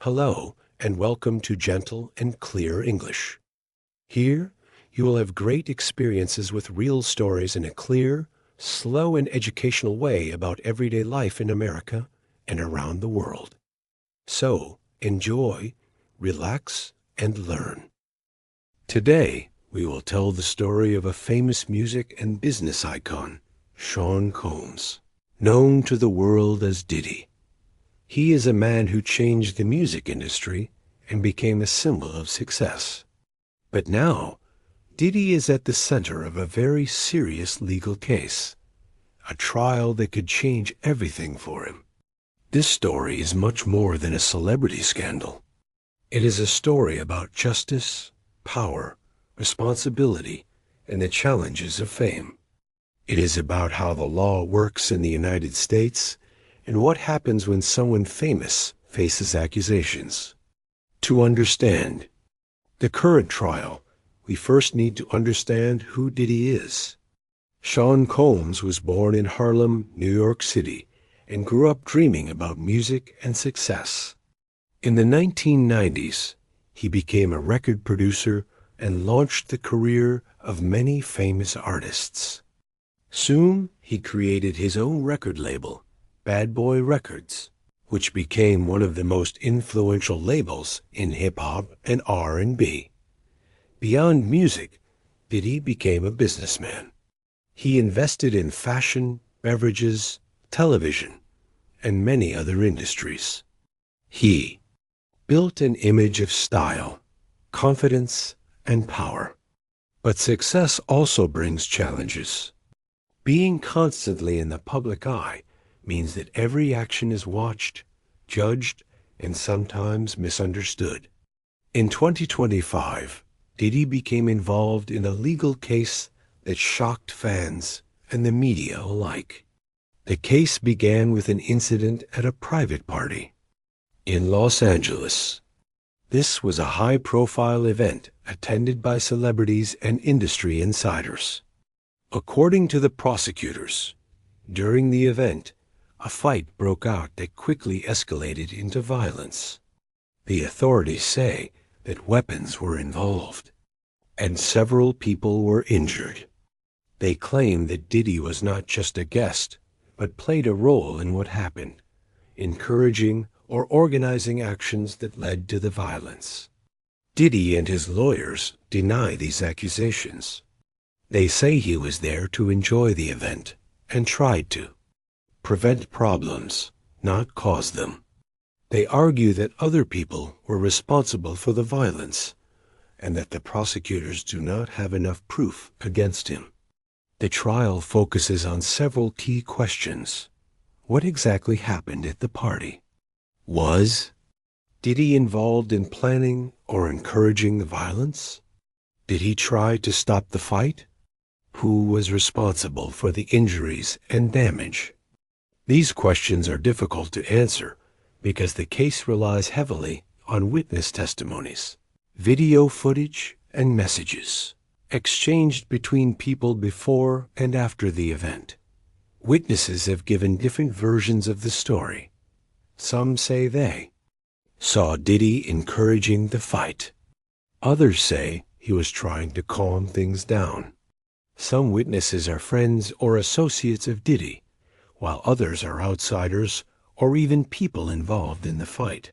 Hello, and welcome to Gentle and Clear English. Here, you will have great experiences with real stories in a clear, slow, and educational way about everyday life in America and around the world. So, enjoy, relax, and learn. Today, we will tell the story of a famous music and business icon, Sean Combs, known to the world as Diddy. He is a man who changed the music industry and became a symbol of success. But now, Diddy is at the center of a very serious legal case, a trial that could change everything for him. This story is much more than a celebrity scandal. It is a story about justice, power, responsibility, and the challenges of fame. It is about how the law works in the United States and what happens when someone famous faces accusations. To understand the current trial, we first need to understand who Diddy is. Sean Combs was born in Harlem, New York City, and grew up dreaming about music and success. In the 1990s, he became a record producer and launched the career of many famous artists. Soon, he created his own record label, Bad Boy Records, which became one of the most influential labels in hip-hop and R&B. Beyond music, Diddy became a businessman. He invested in fashion, beverages, television, and many other industries. He built an image of style, confidence, and power. But success also brings challenges. Being constantly in the public eye means that every action is watched, judged, and sometimes misunderstood. In 2025, Diddy became involved in a legal case that shocked fans and the media alike. The case began with an incident at a private party in Los Angeles. This was a high-profile event attended by celebrities and industry insiders. According to the prosecutors, during the event, a fight broke out that quickly escalated into violence. The authorities say that weapons were involved, and several people were injured. They claim that Diddy was not just a guest, but played a role in what happened, encouraging or organizing actions that led to the violence. Diddy and his lawyers deny these accusations. They say he was there to enjoy the event and tried to prevent problems, not cause them. They argue that other people were responsible for the violence and that the prosecutors do not have enough proof against him. The trial focuses on several key questions. What exactly happened at the party? Was Diddy involved in planning or encouraging the violence? Did he try to stop the fight? Who was responsible for the injuries and damage? These questions are difficult to answer because the case relies heavily on witness testimonies, video footage, and messages exchanged between people before and after the event. Witnesses have given different versions of the story. Some say they saw Diddy encouraging the fight. Others say he was trying to calm things down. Some witnesses are friends or associates of Diddy, while others are outsiders or even people involved in the fight.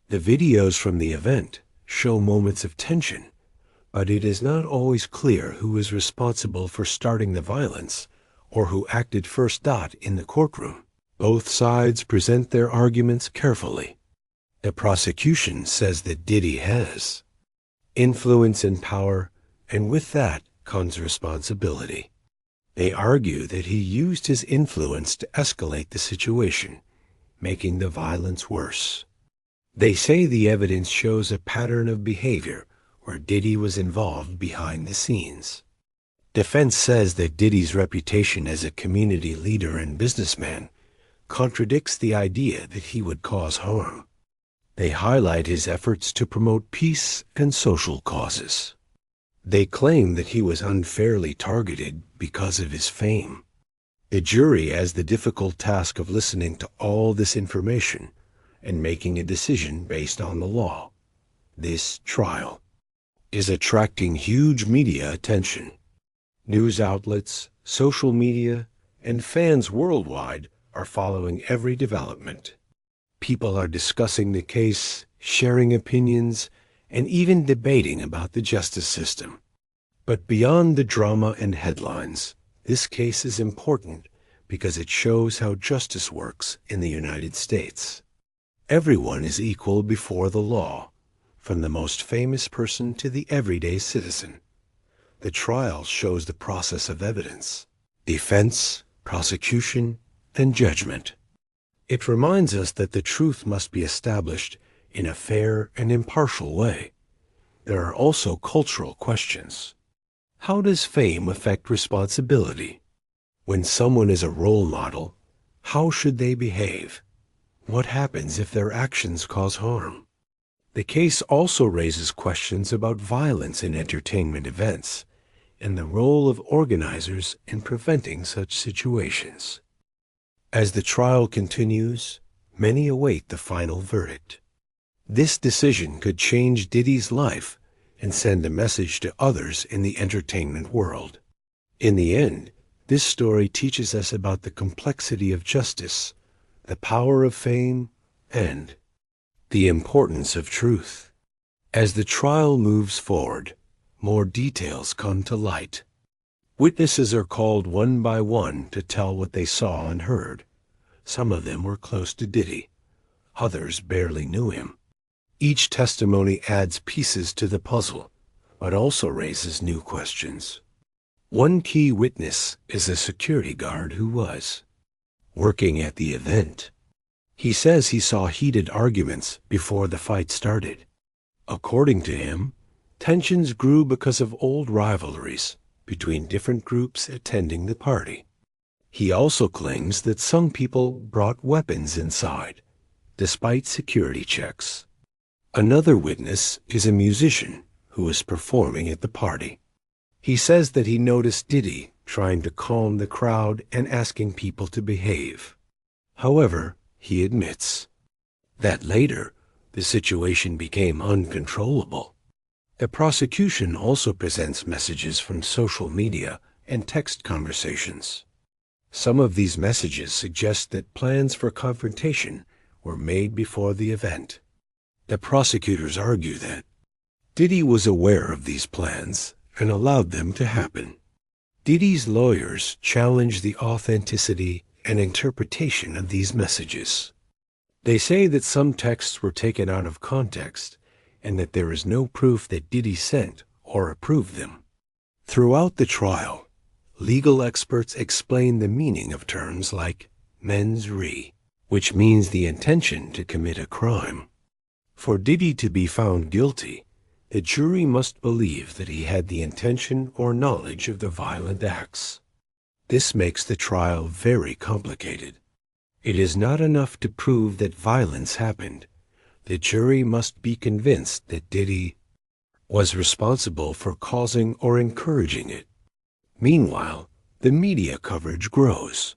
The videos from the event show moments of tension, but it is not always clear who is responsible for starting the violence or who acted first. In the courtroom, both sides present their arguments carefully. The prosecution says that Diddy has influence and power, and with that comes responsibility. They argue that he used his influence to escalate the situation, making the violence worse. They say the evidence shows a pattern of behavior where Diddy was involved behind the scenes. Defense says that Diddy's reputation as a community leader and businessman contradicts the idea that he would cause harm. They highlight his efforts to promote peace and social causes. They claim that he was unfairly targeted because of his fame. The jury has the difficult task of listening to all this information and making a decision based on the law. This trial is attracting huge media attention. News outlets, social media, and fans worldwide are following every development. People are discussing the case, sharing opinions, and even debating about the justice system. But beyond the drama and headlines, this case is important because it shows how justice works in the United States. Everyone is equal before the law, from the most famous person to the everyday citizen. The trial shows the process of evidence, defense, prosecution, and judgment. It reminds us that the truth must be established in a fair and impartial way. There are also cultural questions. How does fame affect responsibility? When someone is a role model, how should they behave? What happens if their actions cause harm? The case also raises questions about violence in entertainment events and the role of organizers in preventing such situations. As the trial continues, many await the final verdict. This decision could change Diddy's life and send a message to others in the entertainment world. In the end, this story teaches us about the complexity of justice, the power of fame, and the importance of truth. As the trial moves forward, more details come to light. Witnesses are called one by one to tell what they saw and heard. Some of them were close to Diddy. Others barely knew him. Each testimony adds pieces to the puzzle, but also raises new questions. One key witness is a security guard who was working at the event. He says he saw heated arguments before the fight started. According to him, tensions grew because of old rivalries between different groups attending the party. He also claims that some people brought weapons inside, despite security checks. Another witness is a musician who was performing at the party. He says that he noticed Diddy trying to calm the crowd and asking people to behave. However, he admits that later the situation became uncontrollable. The prosecution also presents messages from social media and text conversations. Some of these messages suggest that plans for confrontation were made before the event. The prosecutors argue that Diddy was aware of these plans and allowed them to happen. Diddy's lawyers challenge the authenticity and interpretation of these messages. They say that some texts were taken out of context and that there is no proof that Diddy sent or approved them. Throughout the trial, legal experts explain the meaning of terms like mens rea, which means the intention to commit a crime. For Diddy to be found guilty, the jury must believe that he had the intention or knowledge of the violent acts. This makes the trial very complicated. It is not enough to prove that violence happened. The jury must be convinced that Diddy was responsible for causing or encouraging it. Meanwhile, the media coverage grows.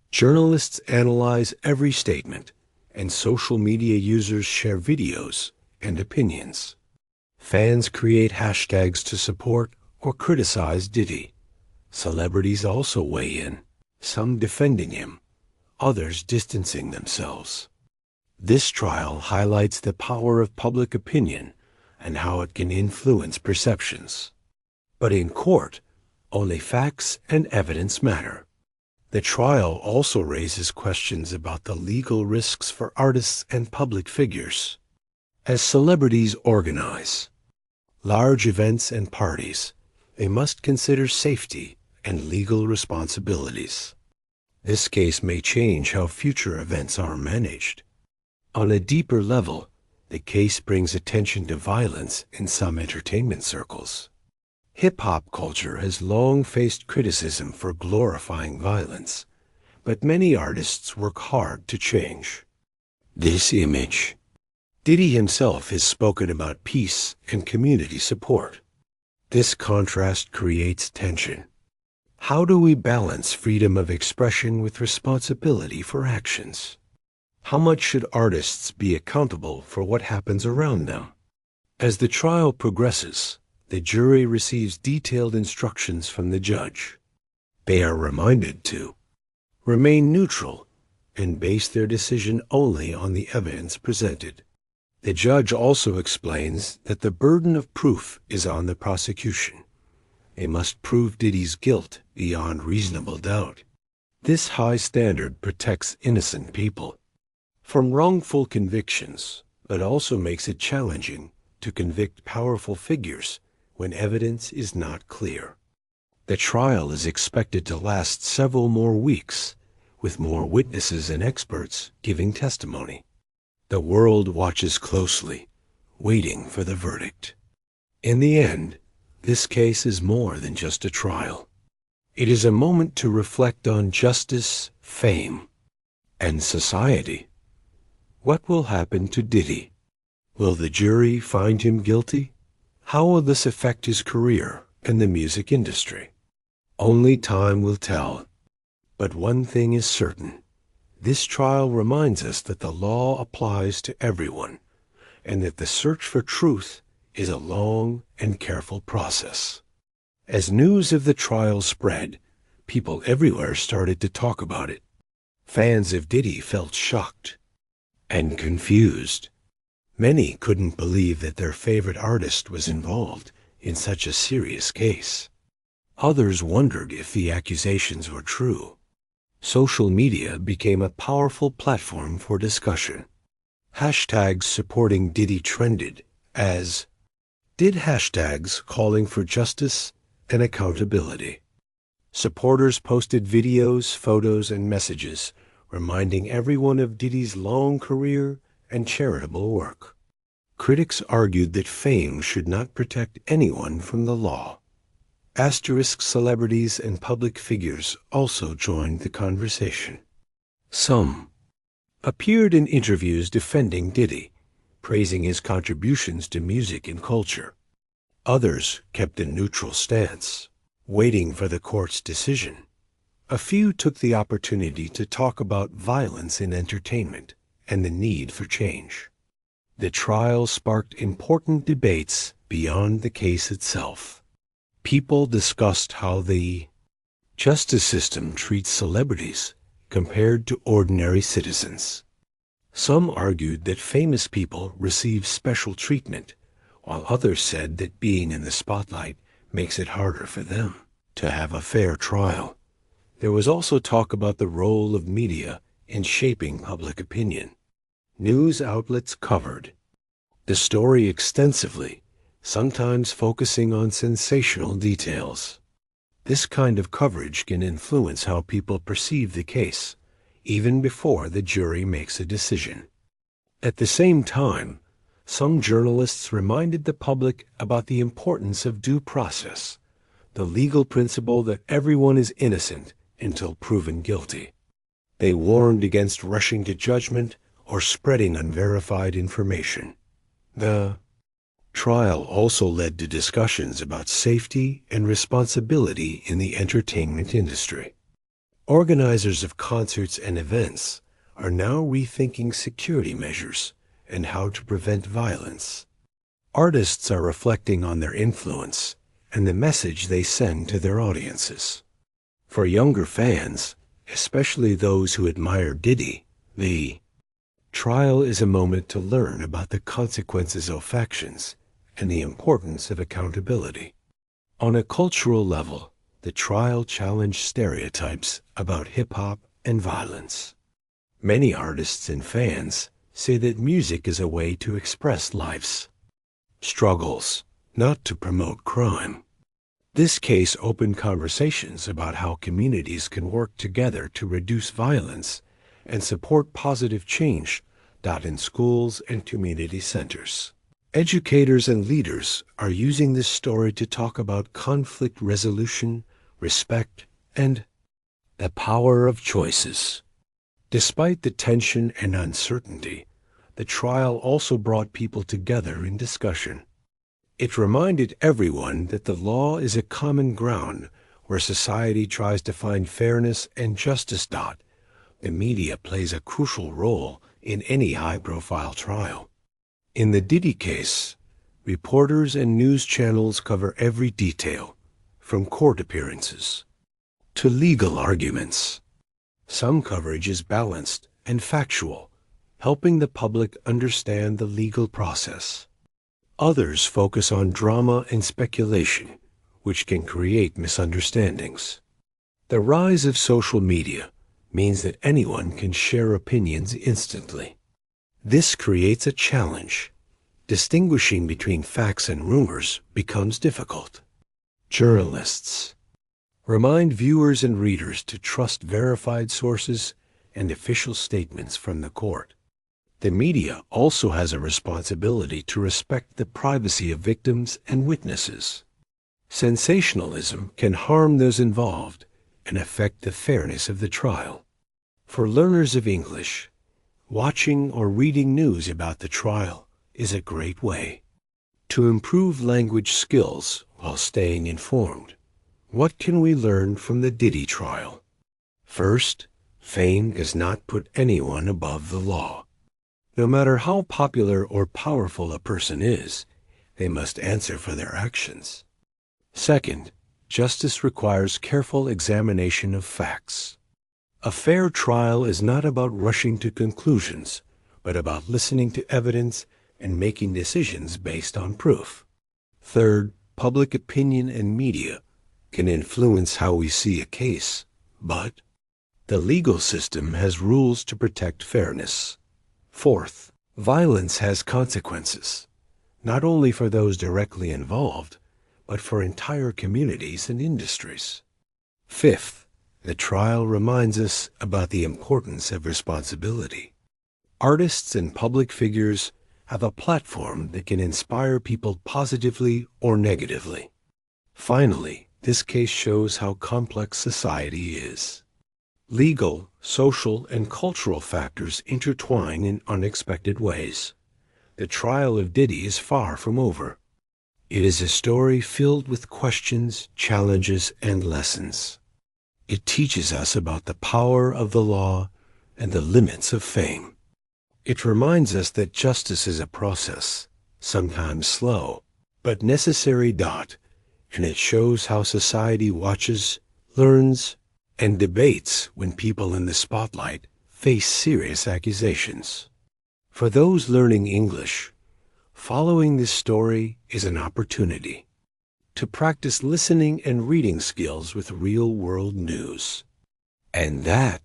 Journalists analyze every statement, and social media users share videos and opinions. Fans create hashtags to support or criticize Diddy. Celebrities also weigh in, some defending him, others distancing themselves. This trial highlights the power of public opinion and how it can influence perceptions. But in court, only facts and evidence matter. The trial also raises questions about the legal risks for artists and public figures. As celebrities organize large events and parties, they must consider safety and legal responsibilities. This case may change how future events are managed. On a deeper level, the case brings attention to violence in some entertainment circles. Hip-hop culture has long faced criticism for glorifying violence, but many artists work hard to change this image. Diddy himself has spoken about peace and community support. This contrast creates tension. How do we balance freedom of expression with responsibility for actions? How much should artists be accountable for what happens around them? As the trial progresses, the jury receives detailed instructions from the judge. They are reminded to remain neutral and base their decision only on the evidence presented. The judge also explains that the burden of proof is on the prosecution. They must prove Diddy's guilt beyond reasonable doubt. This high standard protects innocent people from wrongful convictions, but also makes it challenging to convict powerful figures when evidence is not clear. The trial is expected to last several more weeks, with more witnesses and experts giving testimony. The world watches closely, waiting for the verdict. In the end, this case is more than just a trial. It is a moment to reflect on justice, fame, and society. What will happen to Diddy? Will the jury find him guilty? How will this affect his career and the music industry? Only time will tell. But one thing is certain. This trial reminds us that the law applies to everyone, and that the search for truth is a long and careful process. As news of the trial spread, people everywhere started to talk about it. Fans of Diddy felt shocked and confused. Many couldn't believe that their favorite artist was involved in such a serious case. Others wondered if the accusations were true. Social media became a powerful platform for discussion. Hashtags supporting Diddy trended, as did hashtags calling for justice and accountability. Supporters posted videos, photos, and messages reminding everyone of Diddy's long career and charitable work. Critics argued that fame should not protect anyone from the law. Asterisk celebrities and public figures also joined the conversation. Some appeared in interviews defending Diddy, praising his contributions to music and culture. Others kept a neutral stance, waiting for the court's decision. A few took the opportunity to talk about violence in entertainment and the need for change. The trial sparked important debates beyond the case itself. People discussed how the justice system treats celebrities compared to ordinary citizens. Some argued that famous people receive special treatment, while others said that being in the spotlight makes it harder for them to have a fair trial. There was also talk about the role of media in shaping public opinion. News outlets covered the story extensively, sometimes focusing on sensational details. This kind of coverage can influence how people perceive the case, even before the jury makes a decision. At the same time, some journalists reminded the public about the importance of due process, the legal principle that everyone is innocent until proven guilty. They warned against rushing to judgment or spreading unverified information. The trial also led to discussions about safety and responsibility in the entertainment industry. Organizers of concerts and events are now rethinking security measures and how to prevent violence. Artists are reflecting on their influence and the message they send to their audiences. For younger fans, especially those who admire Diddy, the trial is a moment to learn about the consequences of actions and the importance of accountability. On a cultural level, the trial challenged stereotypes about hip-hop and violence. Many artists and fans say that music is a way to express life's struggles, not to promote crime. This case opened conversations about how communities can work together to reduce violence and support positive change in schools and community centers. Educators and leaders are using this story to talk about conflict resolution, respect, and the power of choices. Despite the tension and uncertainty, the trial also brought people together in discussion. It reminded everyone that the law is a common ground where society tries to find fairness and justice. The media plays a crucial role in any high-profile trial. In the Diddy case, reporters and news channels cover every detail, from court appearances to legal arguments. Some coverage is balanced and factual, helping the public understand the legal process. Others focus on drama and speculation, which can create misunderstandings. The rise of social media means that anyone can share opinions instantly. This creates a challenge. Distinguishing between facts and rumors becomes difficult. Journalists remind viewers and readers to trust verified sources and official statements from the court. The media also has a responsibility to respect the privacy of victims and witnesses. Sensationalism can harm those involved and affect the fairness of the trial. For learners of English, watching or reading news about the trial is a great way to improve language skills while staying informed. What can we learn from the Diddy trial? First, fame does not put anyone above the law. No matter how popular or powerful a person is, they must answer for their actions. Second, justice requires careful examination of facts. A fair trial is not about rushing to conclusions, but about listening to evidence and making decisions based on proof. Third, public opinion and media can influence how we see a case, but the legal system has rules to protect fairness. Fourth, violence has consequences, not only for those directly involved, but for entire communities and industries. Fifth, the trial reminds us about the importance of responsibility. Artists and public figures have a platform that can inspire people positively or negatively. Finally, this case shows how complex society is. Legal, social, and cultural factors intertwine in unexpected ways. The trial of Diddy is far from over. It is a story filled with questions, challenges, and lessons. It teaches us about the power of the law and the limits of fame. It reminds us that justice is a process, sometimes slow, but necessary. And it shows how society watches, learns, and debates when people in the spotlight face serious accusations. For those learning English, following this story is an opportunity to practice listening and reading skills with real-world news. And that,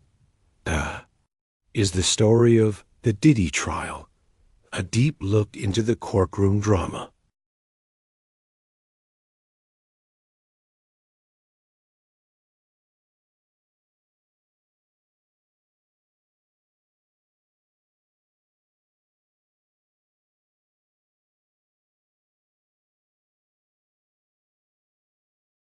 is the story of the Diddy trial, a deep look into the courtroom drama.